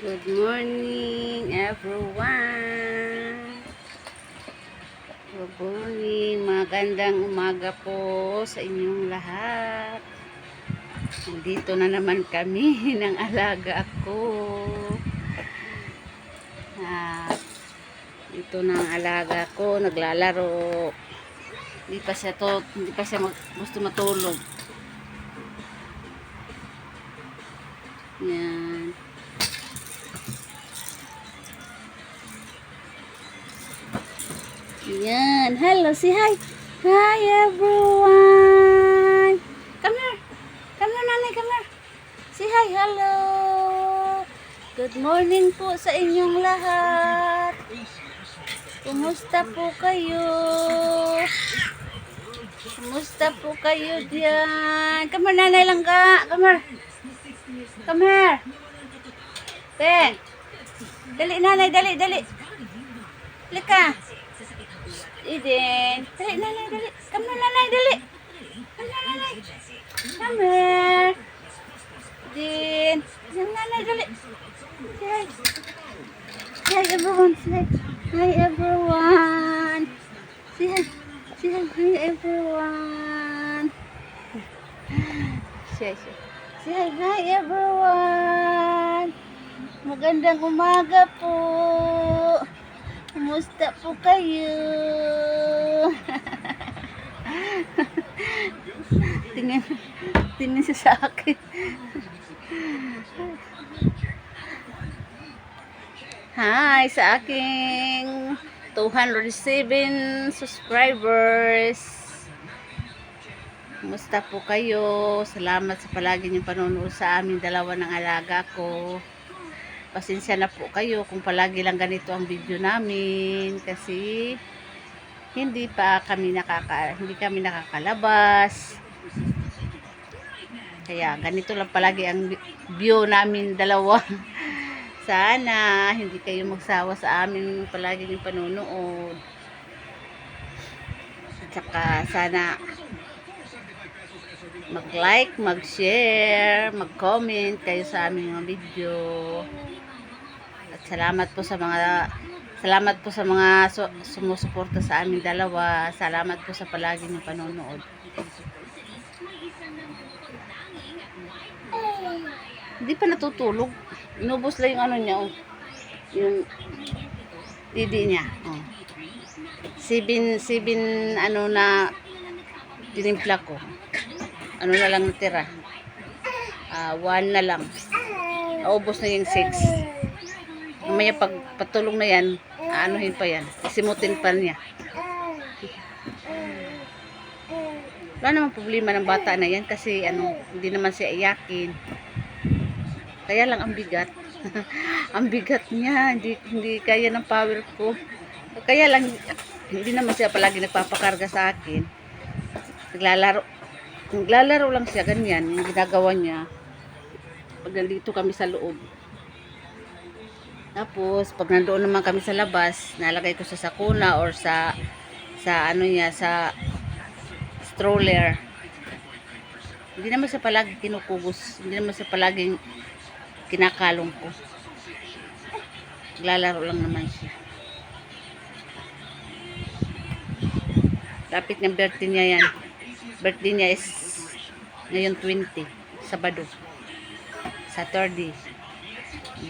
Good morning, everyone. Good morning, magandang umaga po sa inyong lahat. Nandito na naman kami ng alaga ko. Dito na ang alaga ko, naglalaro. Hindi pa siya gusto matulog. Yan. Yan. Hello, say hi. Hi, everyone. Come here. Come here, nanay. Come here. Say hi. Hello. Good morning po sa inyong lahat. Kumusta po kayo? Kumusta po kayo diyan? Come here, nanay langga. Come here. Come here. Te. Dali, nanay. Dali. Lika. Eden. Dali, nanay, dali. Come here, nanay, dali. Come here, nanay. Come here. Eden. Come, nanay, dali. Say hi. Say hi, everyone. Say hi. Hi, everyone. Say hi. Say hi. Hi, everyone. Say hi. Hi, everyone. Magandang umaga po. Kumusta po kayo? Tingnan siya sa akin. Hi sa aking 207 subscribers. Kumusta po kayo? Salamat sa palagi niyong panonood sa aming dalawa ng alaga ko. Pasensya na po kayo kung palagi lang ganito ang video namin kasi hindi kami nakakalabas. Kaya ganito lang palagi ang view namin dalawa. Sana hindi kayo magsawa sa amin palagi ng panonood. At saka sana mag-like, mag-share, mag-comment kayo sa aming mga video. At salamat po sa mga sumusuporta sa aming dalawa. Salamat po sa palagi ng panonood. Hindi pa natutulog. Inubos lang yung ano niya, oh. Yung didi niya, oh. 7 ano na tinimpla ko. Ano na lang natira? 1 na lang. Naubos na yung 6. Mamaya pag patulong na yan, aanuhin pa yan. Isimutin pa niya. Wala namang problema ng bata na yan kasi hindi naman siya iyakin. Kaya lang ang bigat. Ang bigat niya, hindi kaya ng power ko. Kaya lang hindi naman siya palagi nagpapakarga sa akin. Naglalaro lang siya, ganyan yung ginagawa niya. Pag nandito kami sa loob. Tapos pag nandoon naman kami sa labas, nalagay ko sa sakuna or sa stroller. Hindi naman siya palagi kinukubos, hindi naman siya palaging kinakalong ko. Naglalaro lang naman siya. Lapit ng birthday niya yan. Birthday niya is ngayon 20, Sabado. Saturday.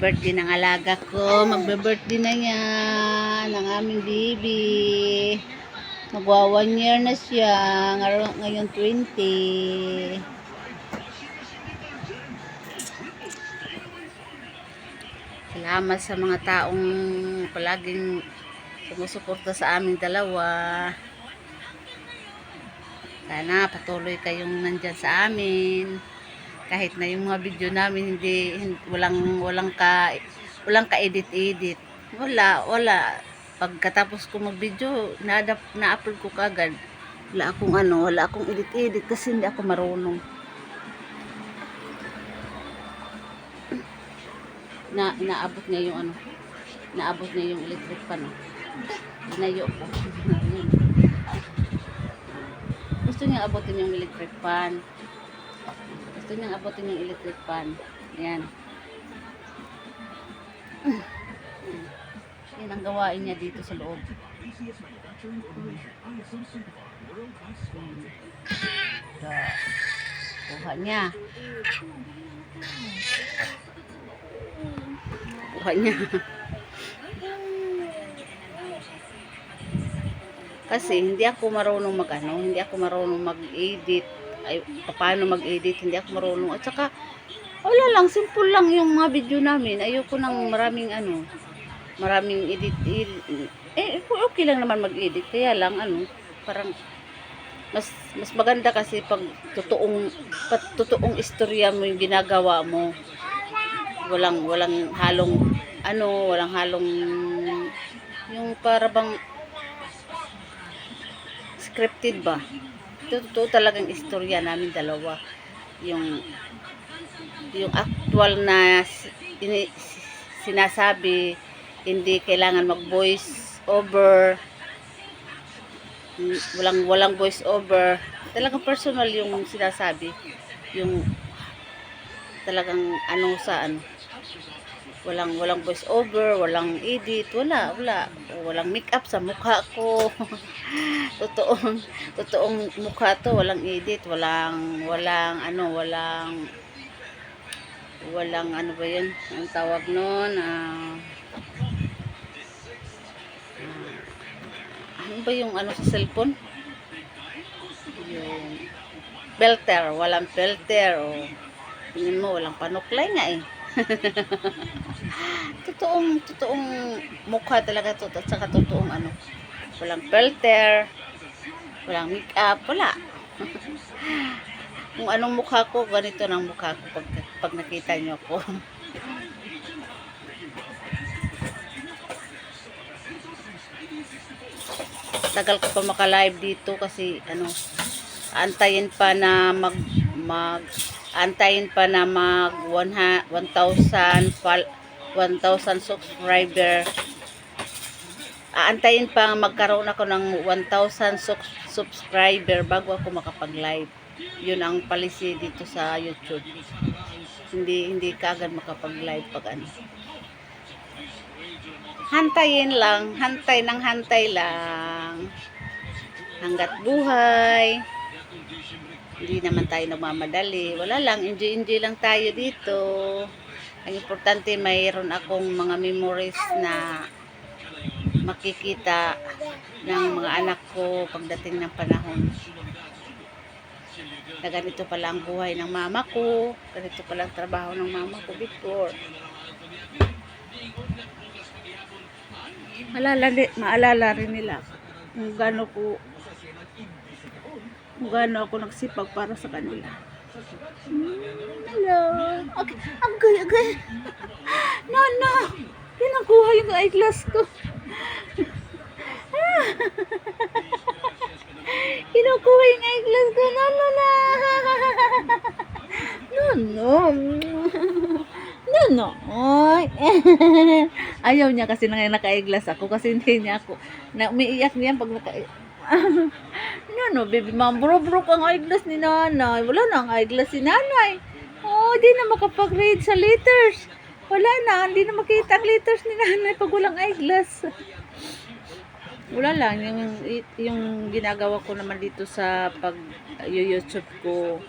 Birthday ng alaga ko. Magbe-birthday na yan. Ang aming baby. Magwa 1 year na siya. Ngayon 20. Salamat sa mga taong palaging sumusuporta sa aming dalawa. Sana patuloy kayong nandyan sa amin. Kahit na yung mga video namin walang ka-edit. Wala. Pagkatapos ko mag-video, na-upload ko kagad. Wala akong edit kasi hindi ako marunong. Naabot niya yung electric pan. Inayo ko. Gusto niya abutin yung electric pan. Ayan. Yan ang gawain niya dito sa loob. Kuha niya. Kuha niya. Kasi hindi ako marunong hindi ako marunong mag-edit. Ay, paano mag-edit, hindi ako marunong. At saka, wala lang, simple lang yung mga video namin. Ayoko ng maraming edit. Okay lang naman mag-edit. Kaya lang, parang, mas maganda kasi pag totoong istorya mo yung ginagawa mo. Walang halong, yung para bang, scripted ba? Totoo talagang istorya namin dalawa. Yung actual na sinasabi, hindi kailangan mag-voice over. Walang voice over. Talagang personal yung sinasabi. Yung talagang walang voice over, walang edit, walang makeup sa mukha ko. totoong mukha to, walang edit, walang ano ba yun, ang tawag nun, ano ba yung sa cellphone, yung filter, walang filter, o tingin mo walang panuklay nga totoong mukha talaga to, at saka totoong walang filter, walang makeup, wala. Kung anong mukha ko, ganito ng mukha ko pag nakita nyo ako. Tagal ko pa maka-live dito kasi antayin pa na mag 1,000 subscriber. Aantayin pa magkaroon ako ng 1,000 subscriber bago ako makapag-live. Yun ang policy dito sa YouTube. Hindi ka agad makapag-live pag Hantay lang hanggat buhay. Hindi naman tayo nagmamadali. Wala lang, enjoy lang tayo dito. Ang importante, mayroon akong mga memories na makikita ng mga anak ko pagdating ng panahon. Na ganito pala ang buhay ng mama ko, ganito pala ang trabaho ng mama ko before. Maalala rin nila kung gaano ako nagsipag para sa kanila. Hello. Okay. Agay. No. Pinakuha yung eyeglass ko. Kinukuha yung eyeglass ko. No. Ayaw niya kasi naka-eyeglass ako kasi hindi niya ako. Umiiyak niya pag baby, bro ang eyeglass ni nanay. Wala na ang eyeglass ni nanay. Di na makapag-read sa letters. Wala na, hindi na makita ang letters ni nanay pag walang eyeglass. Wala lang, yung ginagawa ko naman dito sa pag-YouTube ko.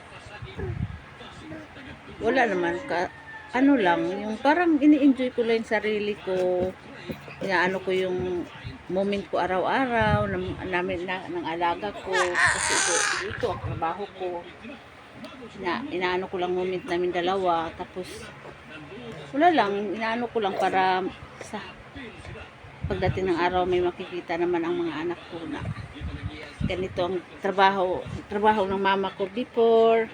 Wala naman, yung parang ini-enjoy ko lang yung sarili ko. Inaano ko yung moment ko araw-araw ng alaga ko kasi ito ang trabaho ko. Inaano ko lang moment namin dalawa, tapos wala lang, inaano ko lang para sa pagdating ng araw may makikita naman ang mga anak ko na ganito ang trabaho ng mama ko before.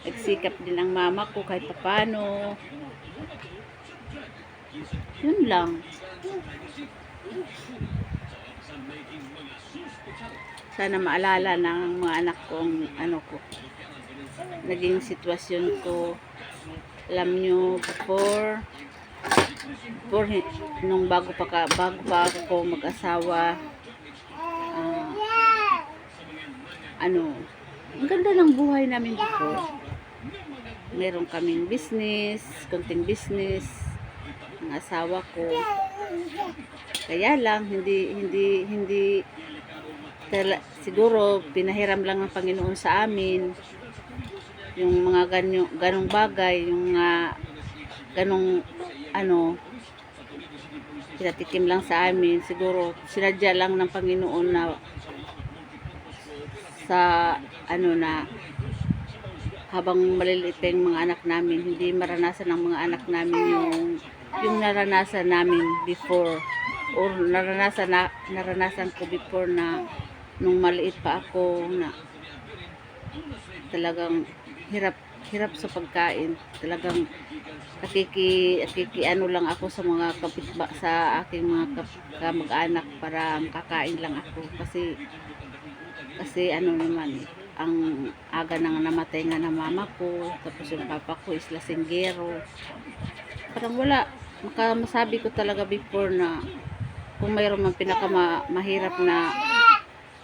Nagsikap din ang mama ko kahit paano. Yun lang. Sana maalala ng mga anak kong naging sitwasyon ko. Alam nyo, before nung bago pa ako mag-asawa, ang ganda ng buhay namin before. Meron kaming konting business ng asawa ko. Kaya lang, siguro pinahiram lang ng Panginoon sa amin yung mga ganong bagay, yung ganong ano, pinatikim lang sa amin. Siguro sinadya lang ng Panginoon na sa na habang maliliit pa yung mga anak namin, hindi maranasan ng mga anak namin yung naranasan namin before, or naranasan ko before na nung maliit pa ako, na talagang hirap sa pagkain. Talagang ano lang ako sa mga sa aking mga kamag-anak para makakain lang ako, kasi ano naman, ang aga nang namatay nga na mama ko, tapos yung papa ko is lasinggero. Parang wala, masabi ko talaga before na kung mayroon man mahirap na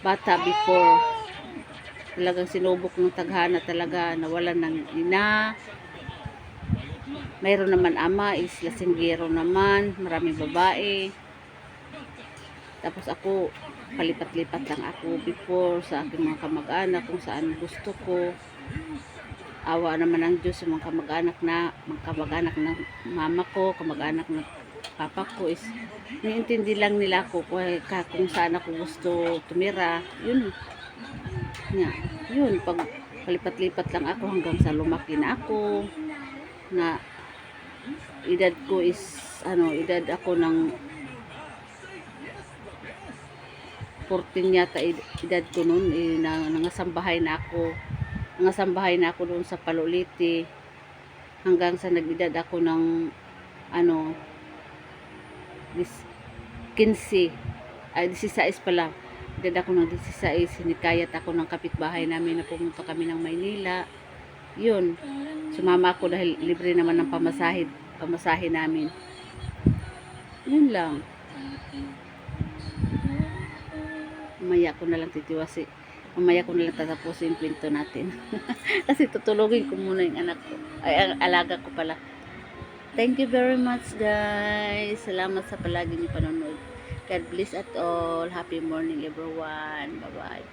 bata before, talagang sinubok ng tadhana talaga, nawalan ng ina. Mayroon naman ama is lasinggero naman, maraming babae. Tapos ako, palipat-lipat lang ako before sa aking mga kamag-anak kung saan gusto ko. Awa naman ng Diyos, yung mga kamag-anak ng mama ko, kamag-anak ng papa ko is niintindi lang nila ako kung saan ako gusto tumira. Yun pag palipat-lipat lang ako hanggang sa lumaki na ako, na edad ko is edad ako ng 14 yata edad ko noon, nangasambahay na ako doon sa Paloliti, hanggang sa nag-edad ako ng 16 pala, edad ako ng 16, sinikayat ako ng kapitbahay namin na pumunta kami ng Maynila. Yun, sumama ako dahil libre naman ng pamasahe namin. Yun lang. Mamaya ko na lang tatapusin yung kwento natin. Kasi tutulogin ko muna yung anak ko, ang alaga ko pala. Thank you very much, guys. Salamat sa palagi niyo panonood. God bless at all. Happy morning, everyone. Bye bye.